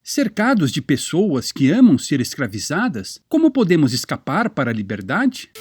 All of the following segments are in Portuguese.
Cercados de pessoas que amam ser escravizadas, como podemos escapar para a liberdade?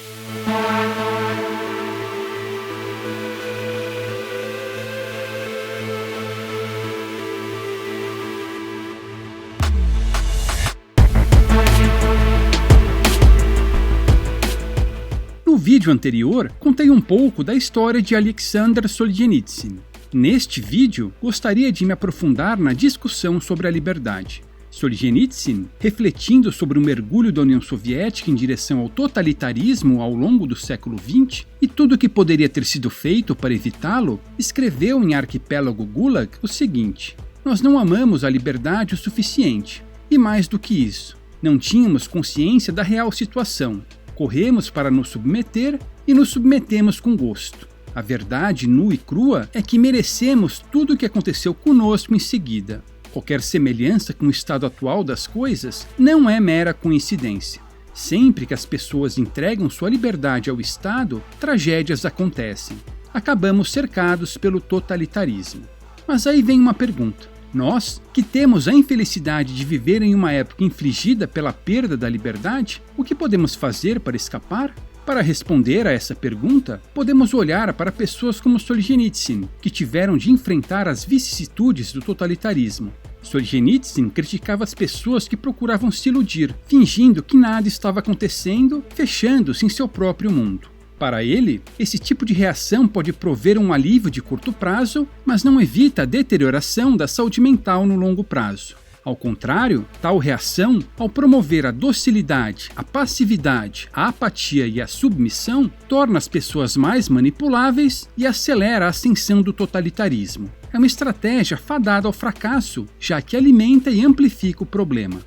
No vídeo anterior, contei um pouco da história de Alexander Solzhenitsyn. Neste vídeo, gostaria de me aprofundar na discussão sobre a liberdade. Solzhenitsyn, refletindo sobre o mergulho da União Soviética em direção ao totalitarismo ao longo do século XX e tudo o que poderia ter sido feito para evitá-lo, escreveu em Arquipélago Gulag o seguinte: "Nós não amamos a liberdade o suficiente, e mais do que isso, não tínhamos consciência da real situação. Corremos para nos submeter e nos submetemos com gosto. A verdade nua e crua é que merecemos tudo o que aconteceu conosco em seguida. Qualquer semelhança com o estado atual das coisas não é mera coincidência. Sempre que as pessoas entregam sua liberdade ao Estado, tragédias acontecem. Acabamos cercados pelo totalitarismo." Mas aí vem uma pergunta. Nós, que temos a infelicidade de viver em uma época infligida pela perda da liberdade, o que podemos fazer para escapar? Para responder a essa pergunta, podemos olhar para pessoas como Solzhenitsyn, que tiveram de enfrentar as vicissitudes do totalitarismo. Solzhenitsyn criticava as pessoas que procuravam se iludir, fingindo que nada estava acontecendo, fechando-se em seu próprio mundo. Para ele, esse tipo de reação pode prover um alívio de curto prazo, mas não evita a deterioração da saúde mental no longo prazo. Ao contrário, tal reação, ao promover a docilidade, a passividade, a apatia e a submissão, torna as pessoas mais manipuláveis e acelera a ascensão do totalitarismo. É uma estratégia fadada ao fracasso, já que alimenta e amplifica o problema.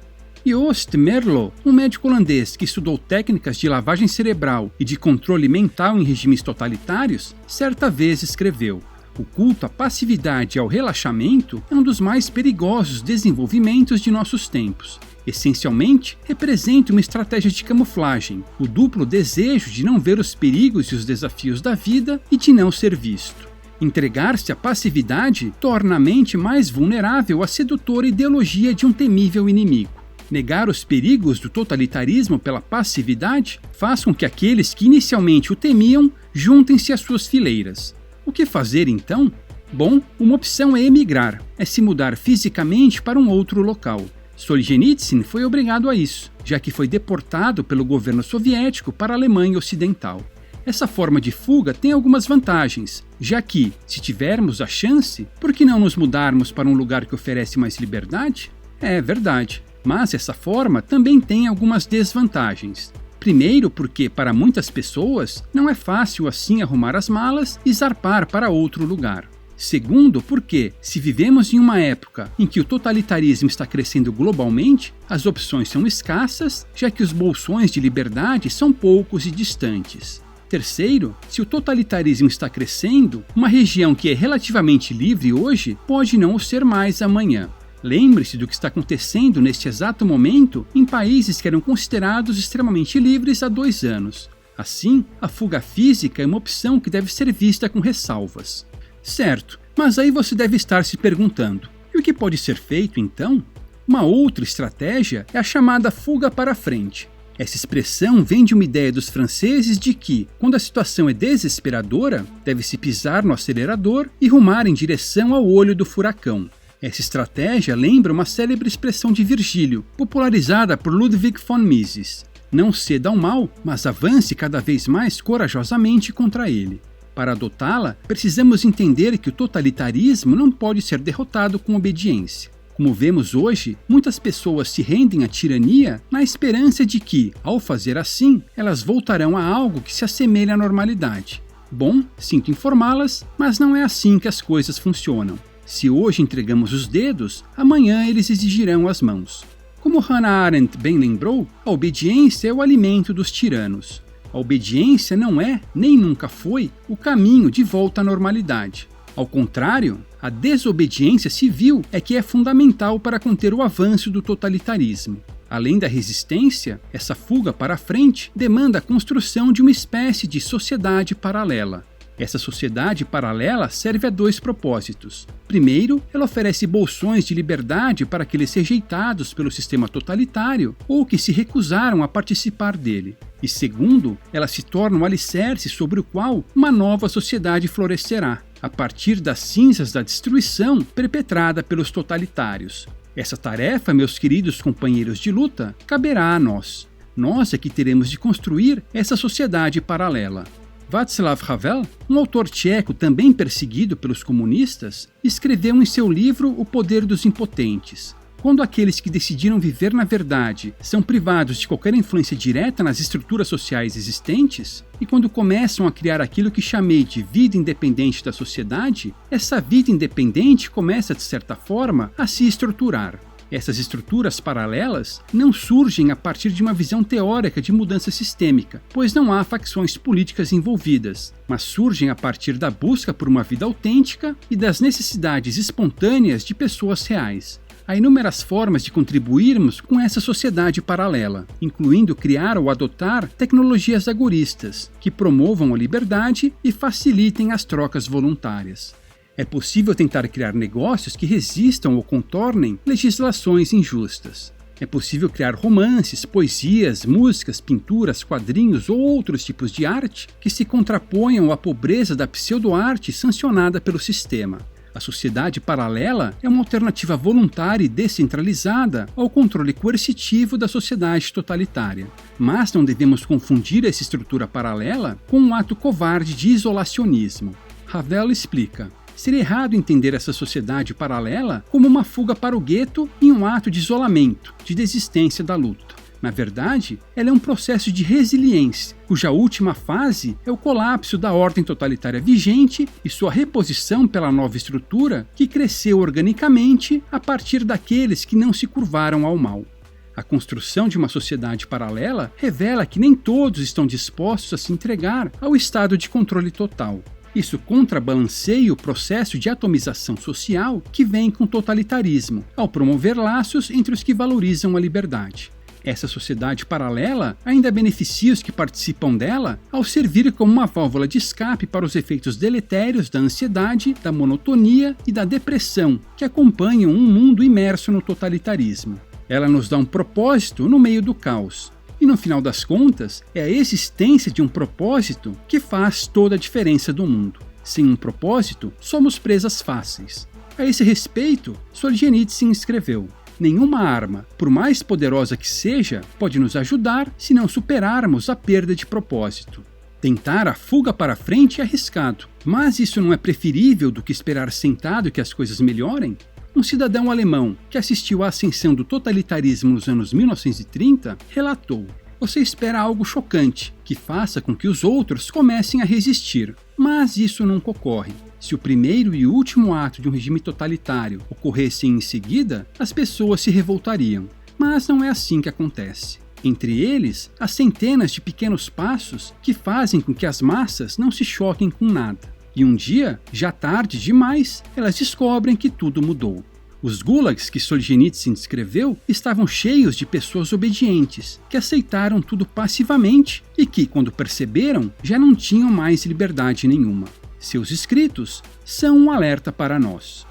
Joost Meerloo, um médico holandês que estudou técnicas de lavagem cerebral e de controle mental em regimes totalitários, certa vez escreveu: "O culto à passividade e ao relaxamento é um dos mais perigosos desenvolvimentos de nossos tempos. Essencialmente, representa uma estratégia de camuflagem, o duplo desejo de não ver os perigos e os desafios da vida e de não ser visto. Entregar-se à passividade torna a mente mais vulnerável à sedutora ideologia de um temível inimigo. Negar os perigos do totalitarismo pela passividade faz com que aqueles que inicialmente o temiam juntem-se às suas fileiras. O que fazer então? Bom, uma opção é emigrar, é se mudar fisicamente para um outro local. Solzhenitsyn foi obrigado a isso, já que foi deportado pelo governo soviético para a Alemanha Ocidental. Essa forma de fuga tem algumas vantagens, já que, se tivermos a chance, por que não nos mudarmos para um lugar que oferece mais liberdade? É verdade, mas essa forma também tem algumas desvantagens. Primeiro porque, para muitas pessoas, não é fácil assim arrumar as malas e zarpar para outro lugar. Segundo porque, se vivemos em uma época em que o totalitarismo está crescendo globalmente, as opções são escassas, já que os bolsões de liberdade são poucos e distantes. Terceiro, se o totalitarismo está crescendo, uma região que é relativamente livre hoje pode não o ser mais amanhã. Lembre-se do que está acontecendo neste exato momento em países que eram considerados extremamente livres há 2 anos. Assim, a fuga física é uma opção que deve ser vista com ressalvas. Certo, mas aí você deve estar se perguntando: e o que pode ser feito então? Uma outra estratégia é a chamada fuga para frente. Essa expressão vem de uma ideia dos franceses de que, quando a situação é desesperadora, deve-se pisar no acelerador e rumar em direção ao olho do furacão. Essa estratégia lembra uma célebre expressão de Virgílio, popularizada por Ludwig von Mises: "Não ceda ao mal, mas avance cada vez mais corajosamente contra ele." Para adotá-la, precisamos entender que o totalitarismo não pode ser derrotado com obediência. Como vemos hoje, muitas pessoas se rendem à tirania na esperança de que, ao fazer assim, elas voltarão a algo que se assemelha à normalidade. Bom, sinto informá-las, mas não é assim que as coisas funcionam. Se hoje entregamos os dedos, amanhã eles exigirão as mãos. Como Hannah Arendt bem lembrou, a obediência é o alimento dos tiranos. A obediência não é, nem nunca foi, o caminho de volta à normalidade. Ao contrário, a desobediência civil é que é fundamental para conter o avanço do totalitarismo. Além da resistência, essa fuga para a frente demanda a construção de uma espécie de sociedade paralela. Essa sociedade paralela serve a 2 propósitos. Primeiro, ela oferece bolsões de liberdade para aqueles rejeitados pelo sistema totalitário ou que se recusaram a participar dele. E segundo, ela se torna um alicerce sobre o qual uma nova sociedade florescerá, a partir das cinzas da destruição perpetrada pelos totalitários. Essa tarefa, meus queridos companheiros de luta, caberá a nós. Nós é que teremos de construir essa sociedade paralela. Václav Havel, um autor tcheco também perseguido pelos comunistas, escreveu em seu livro O Poder dos Impotentes: quando aqueles que decidiram viver na verdade são privados de qualquer influência direta nas estruturas sociais existentes, e quando começam a criar aquilo que chamei de vida independente da sociedade, essa vida independente começa, de certa forma, a se estruturar. Essas estruturas paralelas não surgem a partir de uma visão teórica de mudança sistêmica, pois não há facções políticas envolvidas, mas surgem a partir da busca por uma vida autêntica e das necessidades espontâneas de pessoas reais. Há inúmeras formas de contribuirmos com essa sociedade paralela, incluindo criar ou adotar tecnologias agoristas, que promovam a liberdade e facilitem as trocas voluntárias. É possível tentar criar negócios que resistam ou contornem legislações injustas. É possível criar romances, poesias, músicas, pinturas, quadrinhos ou outros tipos de arte que se contraponham à pobreza da pseudo-arte sancionada pelo sistema. A sociedade paralela é uma alternativa voluntária e descentralizada ao controle coercitivo da sociedade totalitária. Mas não devemos confundir essa estrutura paralela com um ato covarde de isolacionismo. Havel explica: seria errado entender essa sociedade paralela como uma fuga para o gueto e um ato de isolamento, de desistência da luta. Na verdade, ela é um processo de resiliência, cuja última fase é o colapso da ordem totalitária vigente e sua reposição pela nova estrutura que cresceu organicamente a partir daqueles que não se curvaram ao mal. A construção de uma sociedade paralela revela que nem todos estão dispostos a se entregar ao estado de controle total. Isso contrabalanceia o processo de atomização social que vem com o totalitarismo, ao promover laços entre os que valorizam a liberdade. Essa sociedade paralela ainda beneficia os que participam dela ao servir como uma válvula de escape para os efeitos deletérios da ansiedade, da monotonia e da depressão que acompanham um mundo imerso no totalitarismo. Ela nos dá um propósito no meio do caos. E no final das contas, é a existência de um propósito que faz toda a diferença do mundo. Sem um propósito, somos presas fáceis. A esse respeito, Solzhenitsyn escreveu: nenhuma arma, por mais poderosa que seja, pode nos ajudar se não superarmos a perda de propósito. Tentar a fuga para frente é arriscado, mas isso não é preferível do que esperar sentado que as coisas melhorem? Um cidadão alemão que assistiu à ascensão do totalitarismo nos anos 1930 relatou: você espera algo chocante, que faça com que os outros comecem a resistir, mas isso nunca ocorre. Se o primeiro e último ato de um regime totalitário ocorressem em seguida, as pessoas se revoltariam. Mas não é assim que acontece. Entre eles, há centenas de pequenos passos que fazem com que as massas não se choquem com nada. E um dia, já tarde demais, elas descobrem que tudo mudou. Os gulags que Solzhenitsyn descreveu estavam cheios de pessoas obedientes, que aceitaram tudo passivamente e que, quando perceberam, já não tinham mais liberdade nenhuma. Seus escritos são um alerta para nós.